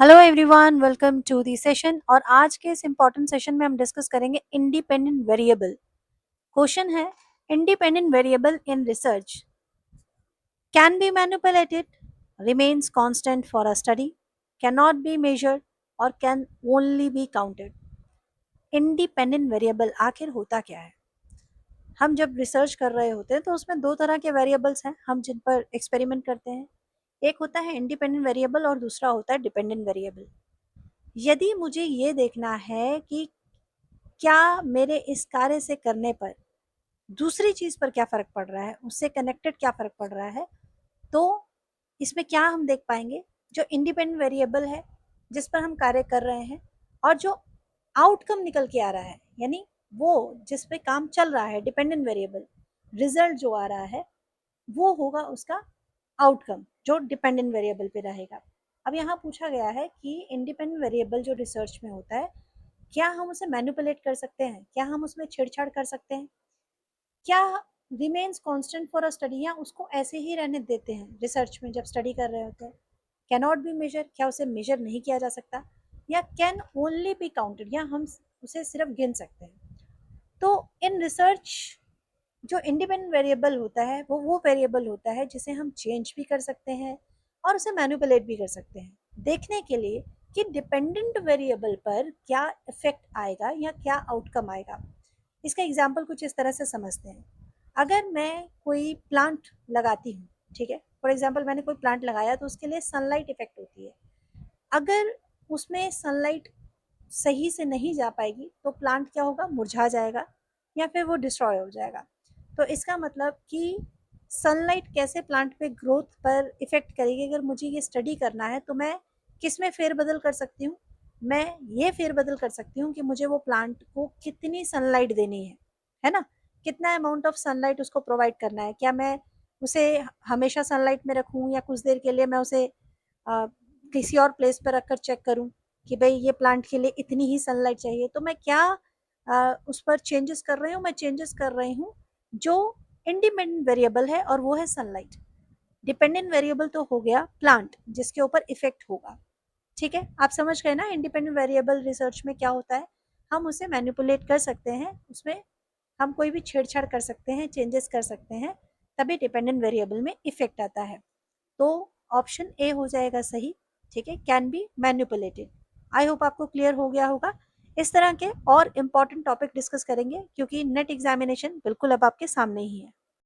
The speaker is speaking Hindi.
Hello everyone, welcome to the session. और आज के इस इम्पॉर्टेंट सेशन में हम डिस्कस करेंगे इंडिपेंडेंट वेरिएबल। क्वेश्चन है, independent variable in research can be manipulated, remains constant for a study, can not be measured और can only be counted. Independent variable आखिर होता क्या है? हम जब रिसर्च कर रहे होते हैं तो उसमें दो तरह के वेरिएबल्स हैं हम जिन पर एक्सपेरिमेंट करते हैं। एक होता है इंडिपेंडेंट वेरिएबल और दूसरा होता है डिपेंडेंट वेरिएबल। यदि मुझे ये देखना है कि क्या मेरे इस कार्य से करने पर दूसरी चीज पर क्या फर्क पड़ रहा है, उससे कनेक्टेड क्या फर्क पड़ रहा है, तो इसमें क्या हम देख पाएंगे? जो इंडिपेंडेंट वेरिएबल है जिस पर हम कार्य कर रहे हैं और जो आउटकम निकल के आ रहा है, यानी वो जिस पे काम चल रहा है, डिपेंडेंट वेरिएबल, रिजल्ट जो आ रहा है वो होगा उसका आउटकम जो डिपेंडेंट वेरिएबल पे रहेगा। अब यहाँ पूछा गया है कि इंडिपेंडेंट वेरिएबल जो रिसर्च में होता है, क्या हम उसे मैनिपुलेट कर सकते हैं? क्या हम उसमें छेड़छाड़ कर सकते हैं? क्या remains constant for a study, या उसको ऐसे ही रहने देते हैं रिसर्च में जब स्टडी कर रहे होते हैं? कैन नॉट बी मेजर, क्या उसे मेजर नहीं किया जा सकता? या कैन ओनली बी काउंटेड, या हम उसे सिर्फ गिन सकते हैं? तो इन रिसर्च जो इंडिपेंडेंट वेरिएबल होता है वो वेरिएबल होता है जिसे हम चेंज भी कर सकते हैं और उसे मैनिपुलेट भी कर सकते हैं, देखने के लिए कि डिपेंडेंट वेरिएबल पर क्या इफेक्ट आएगा या क्या आउटकम आएगा। इसका एग्जाम्पल कुछ इस तरह से समझते हैं। अगर मैं कोई प्लांट लगाती हूँ, ठीक है, फॉर एग्जाम्पल मैंने कोई प्लांट लगाया तो उसके लिए सनलाइट इफेक्ट होती है। अगर उसमें सनलाइट सही से नहीं जा पाएगी तो प्लांट क्या होगा? मुरझा जाएगा या फिर वो डिस्ट्रॉय हो जाएगा। तो इसका मतलब कि सनलाइट कैसे प्लांट पे ग्रोथ पर इफेक्ट करेगी, अगर मुझे ये स्टडी करना है तो मैं किस में फेरबदल कर सकती हूँ? मैं ये फेरबदल कर सकती हूँ कि मुझे वो प्लांट को कितनी सनलाइट देनी है ना? कितना अमाउंट ऑफ सनलाइट उसको प्रोवाइड करना है? क्या मैं उसे हमेशा सनलाइट में रखूँ या कुछ देर के लिए मैं उसे किसी और प्लेस पर रखकर चेक करूँ कि भाई ये प्लांट के लिए इतनी ही सनलाइट चाहिए? तो मैं क्या उस पर चेंजेस कर रही हूँ? मैं चेंजेस कर रही हूँ जो इंडिपेंडेंट वेरिएबल है और वो है सनलाइट। डिपेंडेंट वेरिएबल तो हो गया प्लांट जिसके ऊपर इफेक्ट होगा। ठीक है, आप समझ गए ना इंडिपेंडेंट वेरिएबल रिसर्च में क्या होता है? हम उसे मैनिपुलेट कर सकते हैं, उसमें हम कोई भी छेड़छाड़ कर सकते हैं, चेंजेस कर सकते हैं, तभी डिपेंडेंट वेरिएबल में इफेक्ट आता है। तो ऑप्शन ए हो जाएगा सही। ठीक है, can be manipulated. I hope आपको क्लियर हो गया होगा। इस तरह के और इम्पॉर्टेंट टॉपिक डिस्कस करेंगे क्योंकि नेट एग्जामिनेशन बिल्कुल अब आपके सामने ही है।